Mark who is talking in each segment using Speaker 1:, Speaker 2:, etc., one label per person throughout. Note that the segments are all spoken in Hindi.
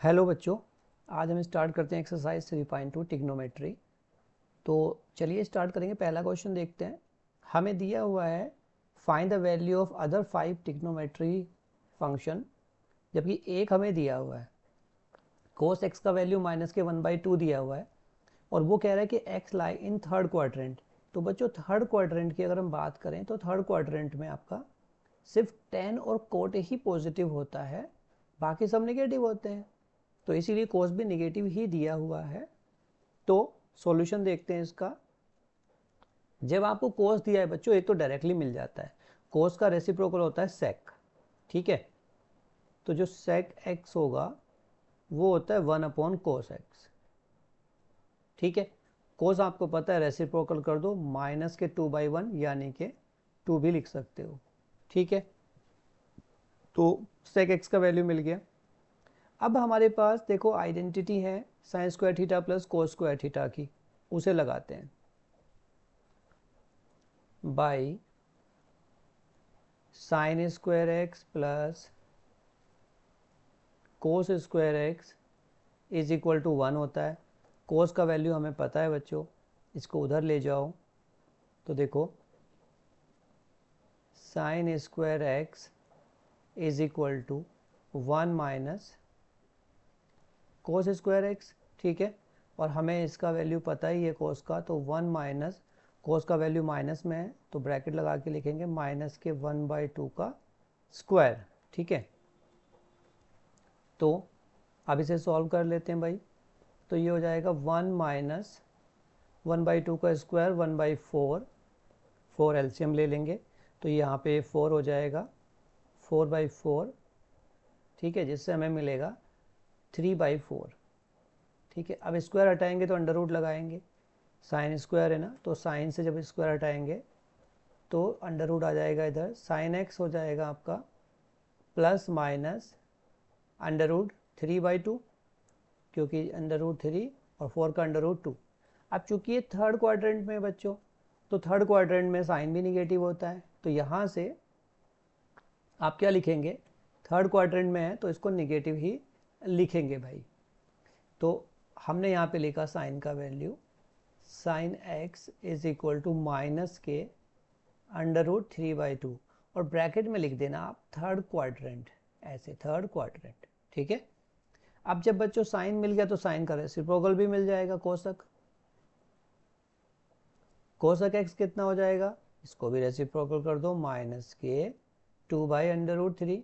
Speaker 1: हेलो बच्चों, आज हम स्टार्ट करते हैं एक्सरसाइज 3.2 ट्रिग्नोमेट्री। तो चलिए स्टार्ट करेंगे। पहला क्वेश्चन देखते हैं। हमें दिया हुआ है find the value of other 5 trigonometry function, जबकि एक हमें दिया हुआ है कोस एक्स का वैल्यू -1/2 दिया हुआ है और वो कह रहा है कि x lie in third quadrant. तो बच्चों थर्ड क्वाड्रेंट की अगर हम बात करें तो थर्ड क्वाड्रेंट में आपका सिर्फ टेन और कोट ही पॉजिटिव होता है, बाकी सब नेगेटिव होते हैं। तो इसीलिए कोस भी नेगेटिव ही दिया हुआ है। तो सॉल्यूशन देखते हैं इसका। जब आपको कोस दिया है बच्चों, एक तो डायरेक्टली मिल जाता है, कोस का रेसिप्रोकल होता है सेक, ठीक है। तो जो सेक एक्स होगा वो होता है 1/cos x, ठीक है। कोस आपको पता है, रेसिप्रोकल कर दो, -2/1 यानी कि 2 भी लिख सकते हो, ठीक है। तो सेक एक्स का वैल्यू मिल गया। अब हमारे पास देखो आइडेंटिटी है sine square theta plus cos square theta की, उसे लगाते हैं। By sine square x plus cos square x is equal to 1 होता है। कोस का वैल्यू हमें पता है बच्चों, इसको उधर ले जाओ तो देखो sine square x is equal to 1 minus cos square x, ठीक है। और हमें इसका वैल्यू पता ही है कोस का, तो 1 माइनस कोस का वैल्यू माइनस में है तो ब्रैकेट लगा के लिखेंगे -1/2 का स्क्वायर, ठीक है। तो अब इसे सॉल्व कर लेते हैं भाई। तो ये हो जाएगा 1 माइनस 1/2 का स्क्वायर 1/4, 4 एलसीएम ले लेंगे तो यहाँ पे 4 हो जाएगा 4/4, ठीक है, जिससे हमें मिलेगा 3/4, ठीक है। अब स्क्वायर हटाएंगे तो अंडर रूट लगाएंगे, साइन स्क्वायर है ना, तो साइन से जब स्क्वायर हटाएंगे तो अंडर रूट आ जाएगा इधर, साइन एक्स हो जाएगा आपका प्लस माइनस अंडर रूट 3/2, क्योंकि अंडर रूट 3 और 4 का अंडर रूट 2। अब चूंकि ये थर्ड क्वाड्रेंट में बच्चों, तो थर्ड क्वाड्रेंट में साइन भी निगेटिव होता है, तो यहाँ से आप क्या लिखेंगे, थर्ड क्वाड्रेंट में है तो इसको निगेटिव ही लिखेंगे भाई। तो हमने यहाँ पे लिखा साइन का value sine x is equal to minus के अंडर रूट 3/2 और ब्रैकेट में लिख देना आप थर्ड क्वाड्रेंट, ऐसे थर्ड क्वाड्रेंट, ठीक है। अब जब बच्चों साइन मिल गया तो साइन का रेसिप्रोकल भी मिल जाएगा, कोसक, कोसक एक्स कितना हो जाएगा, इसको भी रेसिप्रोकल कर दो, -2/√3,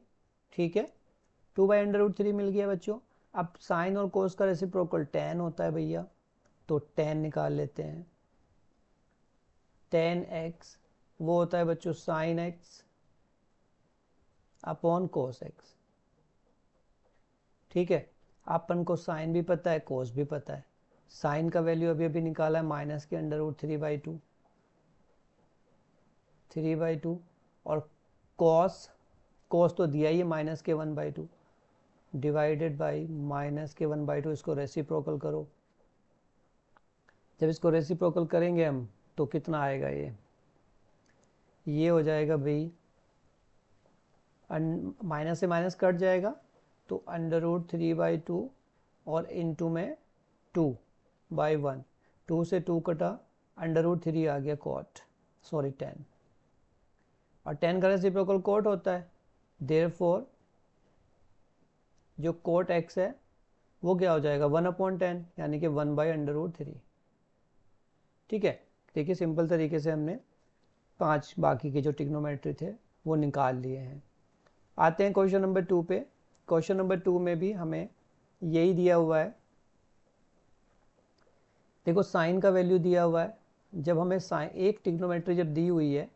Speaker 1: ठीक है। 2/√3 मिल गया बच्चों। अब साइन और कोस का रेसिप्रोकल tan होता है भैया, तो tan निकाल लेते हैं। tan x वो होता है बच्चों साइन एक्स अपॉन कोस एक्स, ठीक है। अपन को साइन भी पता है, कोस भी पता है। साइन का वैल्यू अभी अभी निकाला है माइनस के अंडर रूट 3/2 और कॉस, कॉस तो दिया ही है -1/2 डिवाइडेड बाई -1/2, इसको रेसिप्रोकल करो। जब इसको रेसिप्रोकल करेंगे हम तो कितना आएगा, ये हो जाएगा भाई, माइनस से माइनस कट जाएगा तो अंडर रूट 3/2 और इनटू में 2/1, 2 से 2 कटा, अंडर रूट 3 आ गया कॉट, सॉरी 10, और 10 का रेसिप्रोकल कोट होता है, देयरफॉर जो कोट एक्स है वो क्या हो जाएगा 1/10 यानी कि 1/√3, ठीक है। देखिए सिंपल तरीके से हमने 5 बाकी के जो ट्रिग्नोमेट्री थे वो निकाल लिए हैं। आते हैं क्वेश्चन नंबर 2 पे। क्वेश्चन नंबर 2 में भी हमें यही दिया हुआ है। देखो साइन का वैल्यू दिया हुआ है, जब हमें साइन एक ट्रिग्नोमेट्री जब दी हुई है,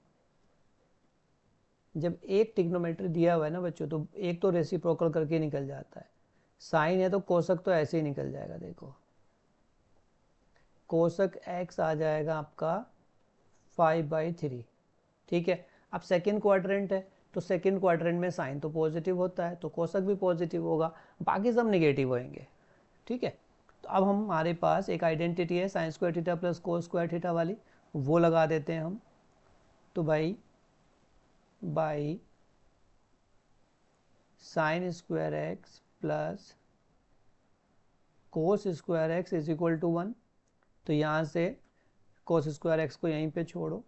Speaker 1: जब एक ट्रिग्नोमेट्री दिया हुआ है ना बच्चों, तो एक तो रेसिप्रोकल करके निकल जाता है। साइन है तो कोसक तो ऐसे ही निकल जाएगा, देखो कोसक एक्स आ जाएगा आपका 5/3, ठीक है। अब सेकेंड क्वाड्रेंट है तो सेकेंड क्वाड्रेंट में साइन तो पॉजिटिव होता है तो कोसक भी पॉजिटिव होगा, बाकी सब निगेटिव होंगे, ठीक है। तो अब हमारे पास एक आइडेंटिटी है sine square theta plus cos square theta वाली, वो लगा देते हैं हम। तो भाई by sine square x plus cos square x is equal to 1, तो यहाँ से कोस स्क्वायर एक्स को यहीं पे छोड़ो,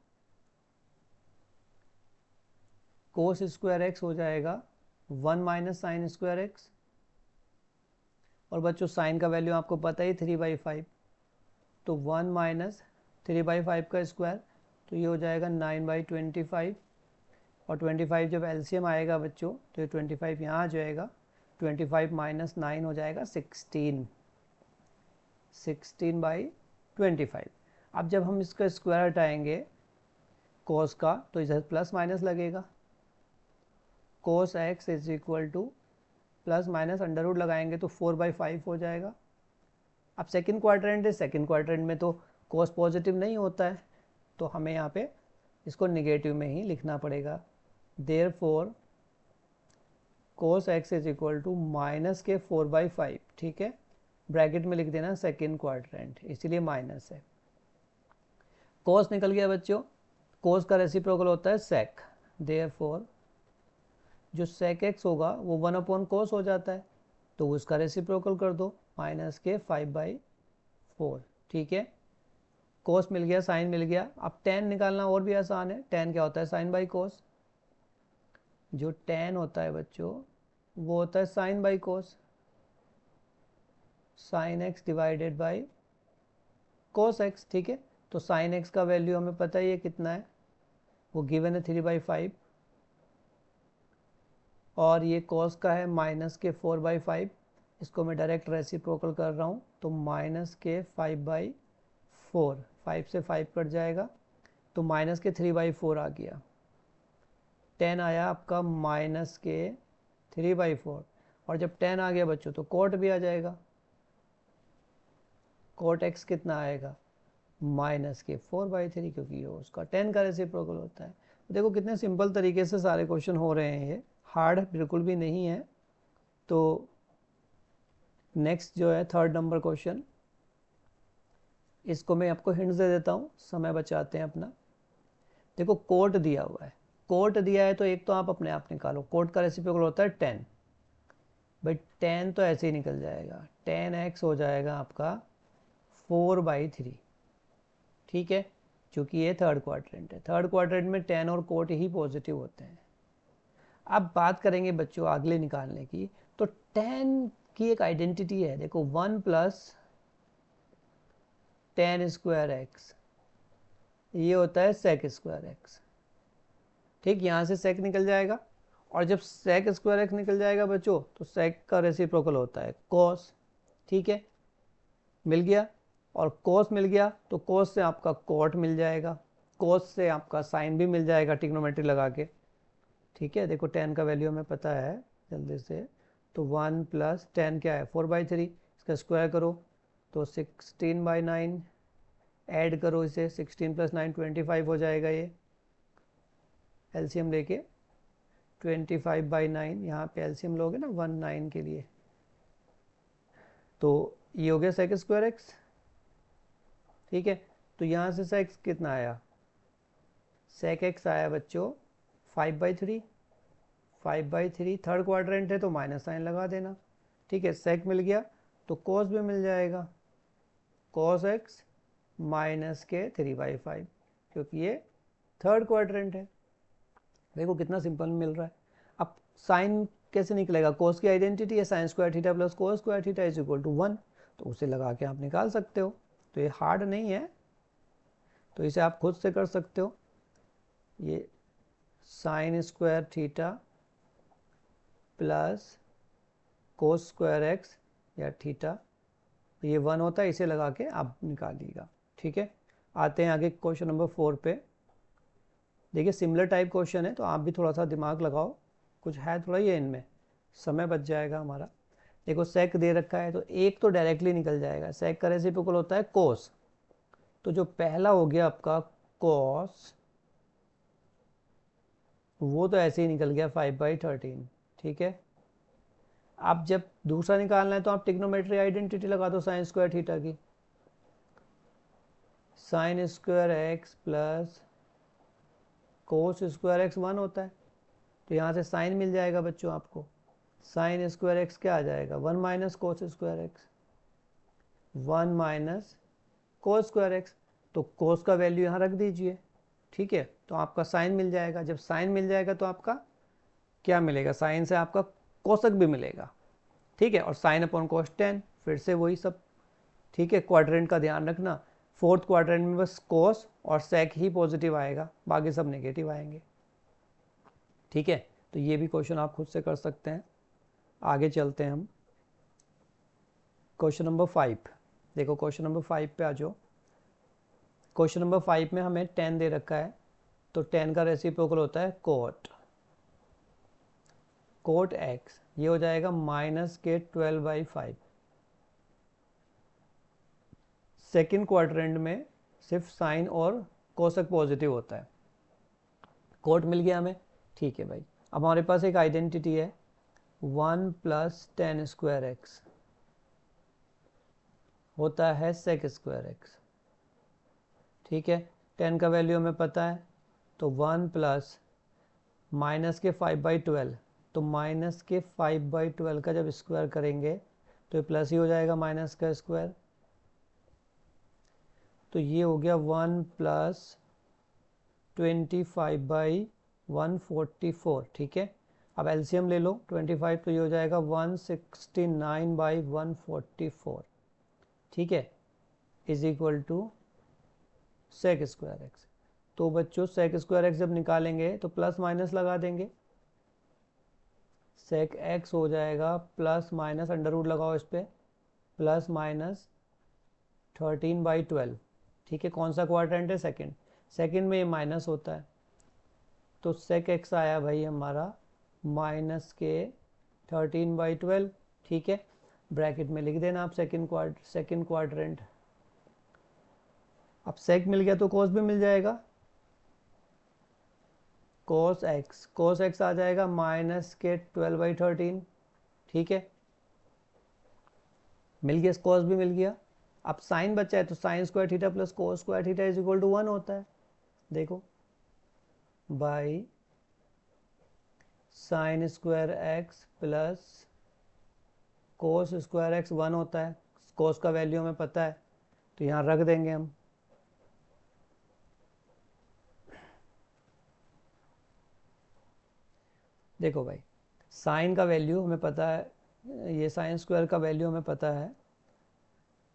Speaker 1: कोस स्क्वायर एक्स हो जाएगा 1 माइनस साइन स्क्वायर एक्स, और बच्चों साइन का वैल्यू आपको पता ही 3/5, तो 1 माइनस 3/5 का स्क्वायर, तो ये हो जाएगा 9/25, और 25 जब एलसीएम आएगा बच्चों तो ये 25 यहाँ आ जाएगा, 25 माइनस 9 हो जाएगा 16, 16/25। अब जब हम इसका स्क्वायर हटाएंगे कोस का तो इधर प्लस माइनस लगेगा, cos x is equal to plus minus under root लगाएंगे तो 4/5 हो जाएगा। अब सेकंड क्वाड्रेंट है, सेकंड क्वाड्रेंट में तो कोस पॉजिटिव नहीं होता है, तो हमें यहाँ पे इसको निगेटिव में ही लिखना पड़ेगा। Therefore cos x is equal to minus के 4/5, ठीक है, ब्रैकेट में लिख देना सेकंड क्वाड्रेंट, इसीलिए माइनस है। कोस निकल गया बच्चों, कोस का रेसिप्रोकल होता है सेक, देयरफॉर जो सेक एक्स होगा वो 1/कोस हो जाता है, तो उसका रेसिप्रोकल कर दो, माइनस के 5/4, ठीक है। कोस मिल गया, साइन मिल गया। अब टेन निकालना और भी आसान है, टेन क्या होता है साइन बाई कोस, जो टेन होता है बच्चों वो होता है sine by cos, sine x divided by cos x, ठीक है। तो साइन एक्स का वैल्यू हमें पता ही है कितना है, वो गिवन है 3/5, और ये कॉस का है माइनस के 4/5, इसको मैं डायरेक्ट रेसिप्रोकल कर रहा हूँ, तो माइनस के 5/4, 5 से 5 कट जाएगा, तो माइनस के 3/4 आ गया, 10 आया आपका माइनस के 3/4, और जब 10 आ गया बच्चों तो कोट भी आ जाएगा, कोट एक्स कितना आएगा माइनस के 4/3, क्योंकि ये उसका 10 का रेसिप्रोकल होता है। देखो कितने सिंपल तरीके से सारे क्वेश्चन हो रहे हैं, ये हार्ड बिल्कुल भी नहीं है। तो नेक्स्ट जो है थर्ड नंबर क्वेश्चन, इसको मैं आपको हिंट्स दे देता हूँ, समय बचाते हैं अपना। देखो कोट दिया हुआ है, कोट दिया है तो एक तो आप अपने आप निकालो, कोट का रेसिप्रोकल होता है 10, भाई 10 तो ऐसे ही निकल जाएगा, 10x हो जाएगा आपका 4/3, ठीक है, क्योंकि ये थर्ड क्वाड्रेंट है, थर्ड क्वाड्रेंट में 10 और कोट ही पॉजिटिव होते हैं। अब बात करेंगे बच्चों अगले निकालने की, तो 10 की एक आइडेंटिटी है, देखो 1 प्लस 10 स्क्वायर एक्स, ये होता है सेक स्क्वायर एक्स, ठीक, यहाँ से सेक निकल जाएगा, और जब सेक स्क्वायर एक्स निकल जाएगा बच्चों तो सेक का रेसिप्रोकल होता है कॉस, ठीक है, मिल गया, और कोस मिल गया तो कोस से आपका कोट मिल जाएगा, कोस से आपका साइन भी मिल जाएगा ट्रिग्नोमेट्री लगा के, ठीक है। देखो 10 का वैल्यू हमें पता है जल्दी से, तो 1 प्लस 10 क्या है 4/3, इसका स्क्वायर करो तो 16/9, ऐड करो इसे, 16 + 9 25 हो जाएगा, ये एलसीएम लेके 25/9, यहाँ पे एलसीएम लोगे ना 19 के लिए, तो ये हो गया सेक स्क्वायर एक्स, ठीक है। तो यहाँ से सेक कितना आया, सेक एक्स आया बच्चों 5/3, 5/3 थर्ड क्वाड्रेंट है तो माइनस साइन लगा देना, ठीक है, सेक मिल गया तो कोस भी मिल जाएगा, कोस एक्स माइनस के 3/5, क्योंकि ये थर्ड क्वाड्रेंट है। देखो कितना सिंपल मिल रहा है। अब साइन कैसे निकलेगा, कोस की आइडेंटिटी है sine square theta plus cos square theta is equal to 1, तो उसे लगा के आप निकाल सकते हो, तो ये हार्ड नहीं है, तो इसे आप खुद से कर सकते हो। ये sign square theta plus cos square x या थीटा, ये 1 होता है, इसे लगा के आप निकालिएगा, ठीक है। आते हैं आगे क्वेश्चन नंबर 4 पे। देखिए सिमिलर टाइप क्वेश्चन है, तो आप भी थोड़ा सा दिमाग लगाओ, कुछ है थोड़ा ही है इनमें, समय बच जाएगा हमारा। देखो सेक दे रखा है तो एक तो डायरेक्टली निकल जाएगा, सेक का रेसिप्रोकल होता है कोस, तो जो पहला हो गया आपका कॉस, वो तो ऐसे ही निकल गया 5/13, ठीक है। अब जब दूसरा निकालना है तो आप ट्रिग्नोमेट्री आइडेंटिटी लगा दो साइन स्क्वायर थीटा की, sign square x plus cos square x 1 होता है, तो यहाँ से साइन मिल जाएगा बच्चों आपको, साइन स्क्वायर एक्स क्या आ जाएगा 1 minus cos square x, 1 minus cos square x, तो कोस का वैल्यू यहाँ रख दीजिए, ठीक है, तो आपका साइन मिल जाएगा। जब साइन मिल जाएगा तो आपका क्या मिलेगा, साइन से आपका कोसक भी मिलेगा, ठीक है, और साइन अपॉन कोस 10, फिर से वही सब, ठीक है। क्वाड्रेंट का ध्यान रखना, फोर्थ क्वाड्रेंट में बस कोस और सेक ही पॉजिटिव आएगा, बाकी सब नेगेटिव आएंगे, ठीक है। तो ये भी क्वेश्चन आप खुद से कर सकते हैं। आगे चलते हैं हम क्वेश्चन नंबर 5। देखो क्वेश्चन नंबर 5 पे आ जाओ। क्वेश्चन नंबर 5 में हमें 10 दे रखा है, तो 10 का रेसिप्रोकल होता है कोट एक्स, ये हो जाएगा -के12/5। सेकेंड क्वाड्रेंट में सिर्फ साइन और कोसक पॉजिटिव होता है। कोट मिल गया हमें, ठीक है भाई। अब हमारे पास एक आइडेंटिटी है 1 + tan स्क्वायर एक्स होता है सेक स्क्वायर एक्स, ठीक है। 10 का वैल्यू हमें पता है, तो 1 प्लस -के5/12, तो -के5/12 का जब स्क्वायर करेंगे तो ये प्लस ही हो जाएगा, माइनस का स्क्वायर, तो ये हो गया 1 + 25/144, ठीक है। अब एलसीएम ले लो 25, तो ये हो जाएगा 169/144, ठीक है, is equal to sec square x. तो बच्चों सेक स्क्वायर एक्स जब निकालेंगे तो प्लस माइनस लगा देंगे, सेक एक्स हो जाएगा प्लस माइनस, अंडर रूट लगाओ इस पर, प्लस माइनस 13/12, ठीक है। कौन सा क्वाड्रेंट है, सेकंड, सेकंड में ये माइनस होता है, तो सेक एक्स आया भाई हमारा -के13/12, ठीक है। ब्रैकेट में लिख देना आप सेकंड क्वाड्रेंट। अब सेक मिल गया तो कोस भी मिल जाएगा, कोस एक्स आ जाएगा -के12/13, ठीक है, मिल गया, कोस भी मिल गया। अब साइन बचा है, तो sine square theta plus cos square theta is equal to 1 होता है, देखो, by sine square x plus cos square x 1 होता है। कोस का वैल्यू हमें पता है, तो यहाँ रख देंगे हम, देखो भाई साइन का वैल्यू हमें पता है, ये साइन स्क्वायर का वैल्यू हमें पता है,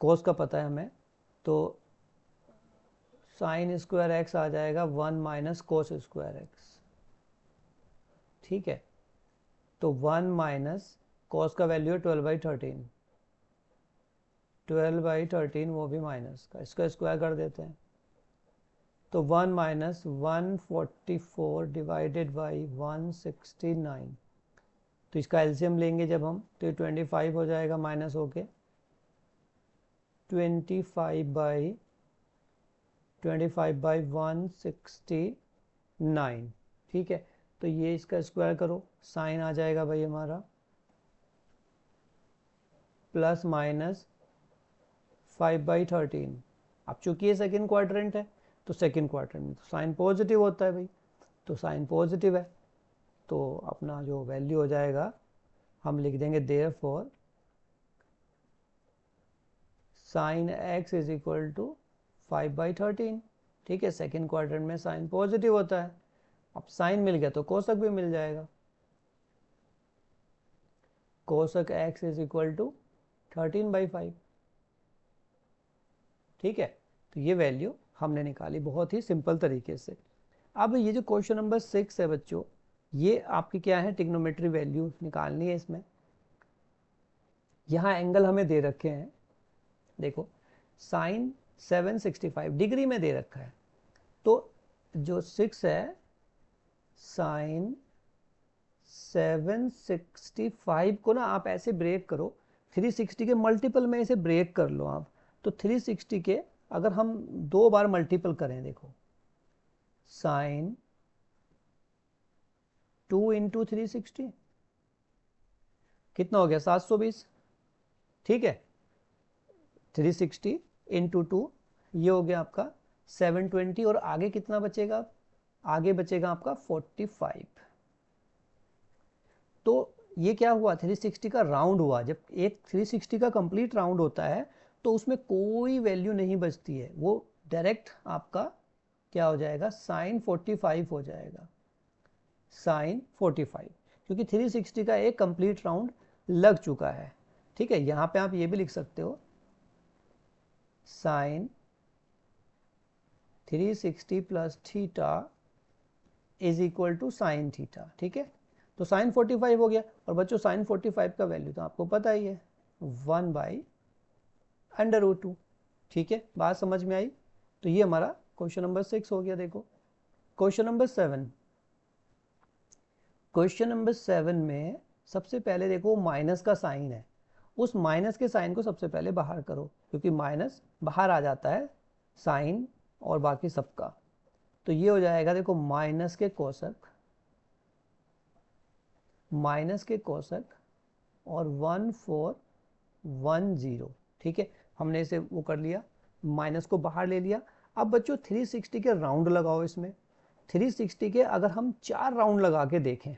Speaker 1: कोस का पता है हमें, तो साइन स्क्वायर एक्स आ जाएगा 1 माइनस कोस स्क्वायर एक्स, ठीक है। तो 1 माइनस कॉस का वैल्यू है 12/13, 12/13 वो भी माइनस का, इसका स्क्वायर कर देते हैं, तो 1 माइनस 144 डिवाइडेड बाई 169, तो इसका एलसीएम लेंगे जब हम, तो ये 25 हो जाएगा माइनस होके 25/169, ठीक है। तो ये इसका स्क्वायर करो, साइन आ जाएगा भाई हमारा प्लस माइनस 5/13। अब चूंकि ये सेकेंड क्वाड्रेंट है, तो सेकेंड क्वाड्रेंट में तो साइन पॉजिटिव होता है भाई, तो साइन पॉजिटिव है, तो अपना जो वैल्यू हो जाएगा हम लिख देंगे therefore sine x is equal to 5/13, ठीक है। सेकेंड क्वाड्रेंट में साइन पॉजिटिव होता है, अब साइन मिल गया तो कोसक भी मिल जाएगा, कोसक एक्स इज इक्वल टू 13/5, ठीक है। तो ये वैल्यू हमने निकाली बहुत ही सिंपल तरीके से। अब ये जो क्वेश्चन नंबर 6 है बच्चों, ये आपकी क्या है, ट्रिग्नोमेट्री वैल्यू निकालनी है इसमें। यहाँ एंगल हमें दे रखे हैं, देखो साइन 765 डिग्री में दे रखा है, तो जो 6 है साइन 765 को ना आप ऐसे ब्रेक करो, 360 के मल्टीपल में इसे ब्रेक कर लो आप, तो 360 के अगर हम 2 बार मल्टीपल करें, देखो साइन 2 × 360 कितना हो गया 720, ठीक है। 360 × 2 ये हो गया आपका 720, और आगे कितना बचेगा, आगे बचेगा आपका 45। तो ये क्या हुआ, 360 का राउंड हुआ, जब एक 360 का कंप्लीट राउंड होता है तो उसमें कोई वैल्यू नहीं बचती है, वो डायरेक्ट आपका क्या हो जाएगा, साइन 45 हो जाएगा, साइन 45, क्योंकि 360 का एक कंप्लीट राउंड लग चुका है। ठीक है, यहाँ पे आप ये भी लिख सकते हो sine 360 plus theta is equal to sine theta. ठीक है, तो साइन 45 हो गया। और बच्चों साइन 45 का वैल्यू तो आपको पता ही है 1/√2। ठीक है, बात समझ में आई। तो ये हमारा क्वेश्चन नंबर 6 हो गया। देखो क्वेश्चन नंबर 7, क्वेश्चन नंबर 7 में सबसे पहले देखो माइनस का साइन है, उस माइनस के साइन को सबसे पहले बाहर करो, क्योंकि माइनस बाहर आ जाता है साइन और बाकी सबका। तो ये हो जाएगा देखो माइनस के कोसक, माइनस के कोसक और 1410। ठीक है, हमने इसे वो कर लिया, माइनस को बाहर ले लिया। अब बच्चों 360 के राउंड लगाओ इसमें। 360 के अगर हम 4 राउंड लगा के देखें,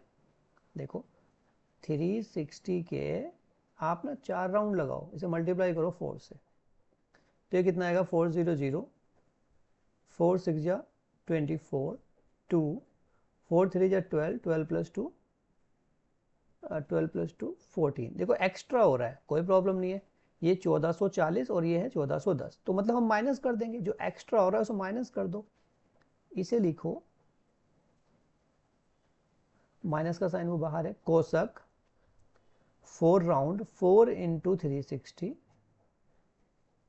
Speaker 1: देखो 360 के आप ना 4 राउंड लगाओ, इसे मल्टीप्लाई करो 4 से, तो ये कितना आएगा 400, 4 6 जा 24, 2 4 3 जा 12, 12 प्लस 2 12 प्लस 2 14। देखो एक्स्ट्रा हो रहा है, कोई प्रॉब्लम नहीं है, ये 1440 और ये है 1410, तो मतलब हम माइनस कर देंगे, जो एक्स्ट्रा हो रहा है उसे माइनस कर दो। इसे लिखो, माइनस का साइन वो बाहर है, कोसक 4 राउंड 4 इंटू 360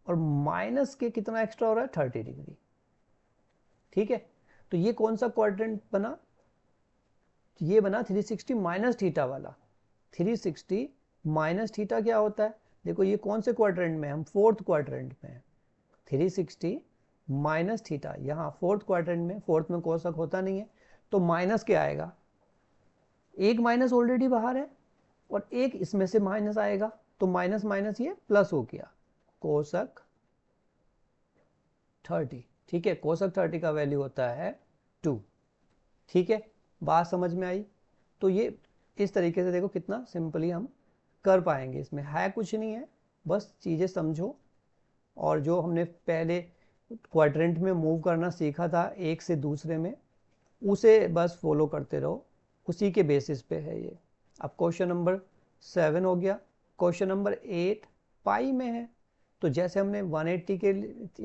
Speaker 1: और माइनस के कितना एक्स्ट्रा हो रहा है 30 डिग्री। ठीक है, तो ये कौन सा क्वाड्रेंट बना, ये बना 360 माइनस थीटा वाला। 360 माइनस थीटा क्या होता है, देखो ये कौन से क्वाड्रेंट में, हम फोर्थ क्वाड्रेंट में हैं। 360 माइनस थीटा यहाँ फोर्थ क्वाड्रेंट में, फोर्थ में कोसक होता नहीं है, तो माइनस क्या आएगा, एक माइनस ऑलरेडी बाहर है और एक इसमें से माइनस आएगा, तो माइनस माइनस ये प्लस हो गया, कोसक 30। ठीक है, कोसक 30 का वैल्यू होता है 2। ठीक है, बात समझ में आई। तो ये इस तरीके से देखो कितना सिंपली हम कर पाएंगे, इसमें है कुछ नहीं है, बस चीज़ें समझो। और जो हमने पहले क्वाड्रेंट में मूव करना सीखा था एक से दूसरे में, उसे बस फॉलो करते रहो, उसी के बेसिस पे है ये। अब क्वेश्चन नंबर 7 हो गया। क्वेश्चन नंबर 8 पाई में है, तो जैसे हमने 180 के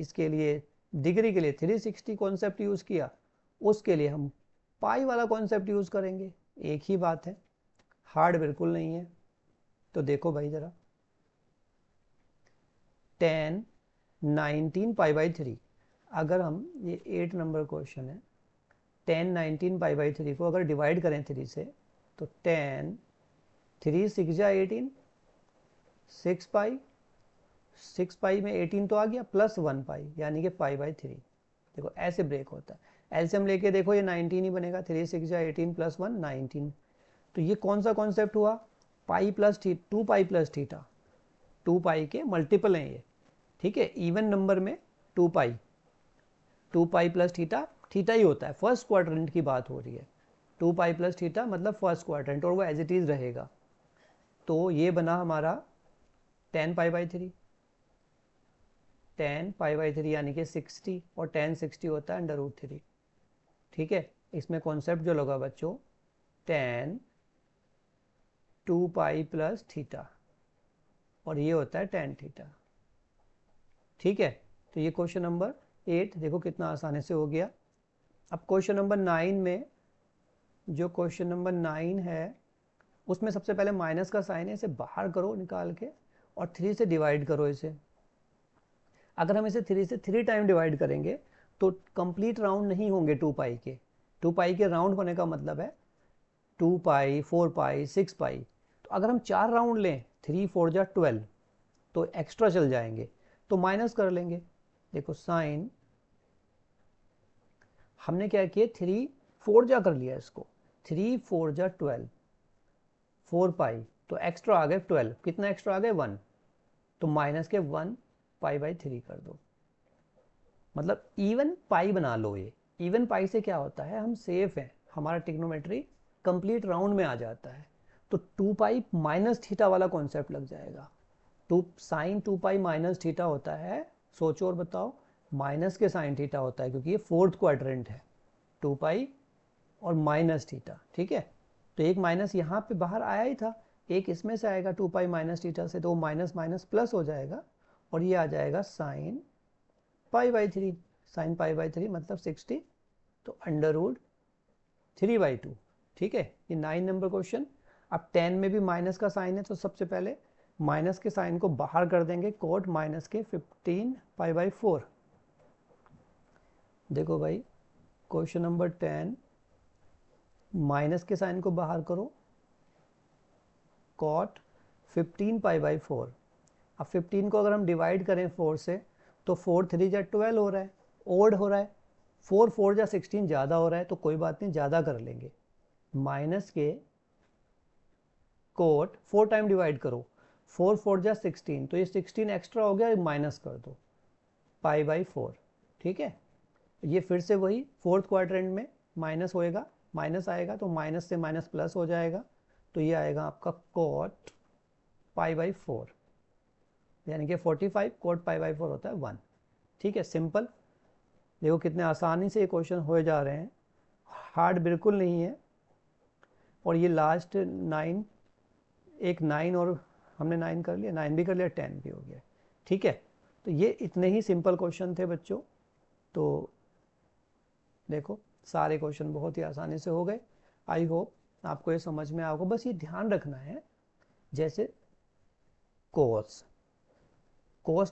Speaker 1: इसके लिए डिग्री के लिए 360 कॉन्सेप्ट यूज़ किया, उसके लिए हम पाई वाला कॉन्सेप्ट यूज़ करेंगे, एक ही बात है, हार्ड बिल्कुल नहीं है। तो देखो भाई ज़रा, 10 19 π/3, अगर हम ये 8 नंबर क्वेश्चन है, 10 19 π/3 को अगर डिवाइड करें 3 से, तो 10 3 6 जा 18, 6 पाई, 6 पाई में 18 तो आ गया प्लस 1 पाई, यानी कि π/3। देखो ऐसे ब्रेक होता है, एलसीएम लेके देखो ये 19 ही बनेगा, 3 6 जा 18 प्लस 1 19। तो ये कौन सा कॉन्सेप्ट हुआ, pi plus 2 pi plus theta, 2 पाई के मल्टीपल हैं ये। ठीक है, इवन नंबर में 2 पाई, 2 पाई प्लस थीटा, थीटा ही होता है, फर्स्ट क्वाड्रेंट की बात हो रही है, 2 पाई प्लस थीटा मतलब फर्स्ट क्वाड्रेंट, और वो एज इट इज रहेगा। तो ये बना हमारा 10 π/3, 10 π/3 यानी कि 60, और 10 60 होता है √3। ठीक है, इसमें कॉन्सेप्ट जो लगा बच्चों, 10 2 पाई प्लस थीटा, और ये होता है tan थीटा। ठीक है, तो ये क्वेश्चन नंबर 8 देखो कितना आसानी से हो गया। अब क्वेश्चन नंबर 9 में, जो क्वेश्चन नंबर 9 है उसमें सबसे पहले माइनस का साइन है, इसे बाहर करो निकाल के और 3 से डिवाइड करो इसे। अगर हम इसे 3 से 3 टाइम डिवाइड करेंगे तो कंप्लीट राउंड नहीं होंगे 2 पाई के। 2 पाई के राउंड होने का मतलब है 2 पाई 4 पाई 6 पाई। तो अगर हम 4 राउंड लें, 3 4 जा 12, तो एक्स्ट्रा चल जाएंगे, तो माइनस कर लेंगे। देखो साइन हमने क्या किया, 3 4 जा कर लिया इसको, 3 4 जा 12, 4 पाई, तो एक्स्ट्रा आ गए 12, कितना एक्स्ट्रा आ गए 1, तो माइनस के 1 π/3 कर दो, मतलब इवन पाई बना लो। ये इवन पाई से क्या होता है, हम सेफ हैं, हमारा टिग्नोमेट्री कंप्लीट राउंड में आ जाता है। तो 2 पाई माइनस थीटा वाला कॉन्सेप्ट लग जाएगा, साइन 2 पाई माइनस थीटा होता है, सोचो और बताओ, माइनस के साइन थीटा होता है क्योंकि ये फोर्थ क्वाड्रेंट है, 2 पाई और माइनस थीटा, ठीक है। तो एक माइनस यहाँ पे बाहर आया ही था, एक इसमें से आएगा 2 पाई माइनस थीटा से, तो माइनस माइनस प्लस हो जाएगा और ये आ जाएगा साइन पाई/3, साइन पाई/3 मतलब 60, तो √3/2, ठीक है। ये 9 नंबर क्वेश्चन। अब 10 में भी माइनस का साइन है, तो सबसे पहले माइनस के साइन को बाहर कर देंगे, कोट माइनस के 15 पाई/4। देखो भाई, क्वेश्चन नंबर 10, माइनस के साइन को बाहर करो, कॉट 15 पाई/4। अब 15 को अगर हम डिवाइड करें 4 से, तो 4 3 जा 12 हो रहा है, ओड हो रहा है, 4 4 जा 16 ज़्यादा हो रहा है, तो कोई बात नहीं, ज़्यादा कर लेंगे। माइनस के कोट 4 टाइम डिवाइड करो, 4 4 जा 16, तो ये 16 एक्स्ट्रा हो गया, माइनस कर दो, पाई/4, ठीक है। ये फिर से वही फोर्थ क्वाड्रेंट में माइनस होएगा, माइनस आएगा तो माइनस से माइनस प्लस हो जाएगा, तो ये आएगा आपका कोट पाई/4, यानी कि 45 कोट पाई/4 होता है 1, ठीक है। सिंपल, देखो कितने आसानी से ये क्वेश्चन हो जा रहे हैं, हार्ड बिल्कुल नहीं है। और ये लास्ट 9, एक 9 और हमने 9 कर लिया, 9 भी कर लिया, 10 भी हो गया, ठीक है। तो ये इतने ही सिंपल क्वेश्चन थे बच्चों। तो देखो सारे क्वेश्चन बहुत ही आसानी से हो गए। आई होप आपको ये समझ में आओगे। बस ये ध्यान रखना है, जैसे कोस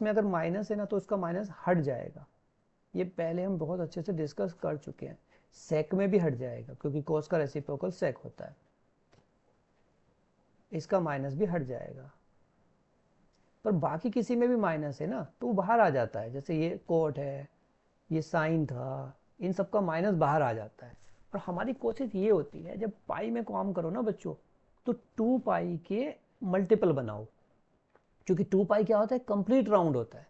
Speaker 1: में अगर माइनस है ना, तो उसका माइनस हट जाएगा, ये पहले हम बहुत अच्छे से डिस्कस कर चुके हैं। सेक में भी हट जाएगा क्योंकि कोस का रेसिप्रोकल सेक होता है, इसका माइनस भी हट जाएगा। पर बाकी किसी में भी माइनस है ना, तो वो बाहर आ जाता है, जैसे ये कोट है, ये साइन था, इन सब का माइनस बाहर आ जाता है। और हमारी कोशिश ये होती है, जब पाई में काम करो ना बच्चों, तो 2 पाई के मल्टीपल बनाओ, क्योंकि 2 पाई क्या होता है, कंप्लीट राउंड होता है।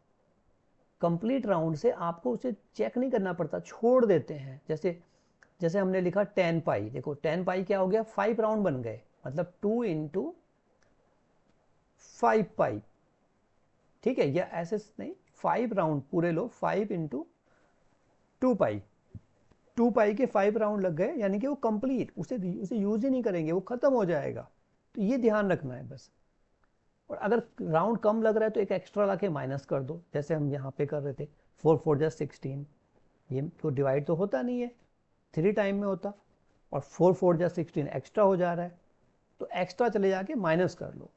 Speaker 1: कंप्लीट राउंड से आपको उसे चेक नहीं करना पड़ता, छोड़ देते हैं। जैसे हमने लिखा 10 पाई, देखो 10 पाई क्या हो गया, 5 राउंड बन गए, मतलब 2 × 5 पाई, ठीक है। या ऐसे नहीं, 5 राउंड पूरे लो, 5 × 2 पाई, 2 पाई के 5 राउंड लग गए, यानी कि वो कंप्लीट, उसे यूज ही नहीं करेंगे, वो खत्म हो जाएगा। तो ये ध्यान रखना है बस। और अगर राउंड कम लग रहा है तो एक एक्स्ट्रा लाके माइनस कर दो, जैसे हम यहाँ पे कर रहे थे, 4 4 जा 16, ये तो डिवाइड तो होता नहीं है, 3 टाइम में होता, और 4 4 जा 16 एक्स्ट्रा हो जा रहा है, तो एक्स्ट्रा चले जाके माइनस कर लो,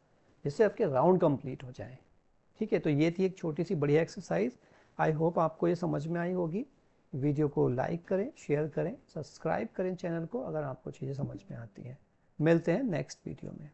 Speaker 1: जिससे आपके राउंड कंप्लीट हो जाए, ठीक है। तो ये थी एक छोटी सी बढ़िया एक्सरसाइज। आई होप आपको ये समझ में आई होगी। वीडियो को लाइक करें, शेयर करें, सब्सक्राइब करें चैनल को, अगर आपको चीज़ें समझ में आती हैं। मिलते हैं नेक्स्ट वीडियो में।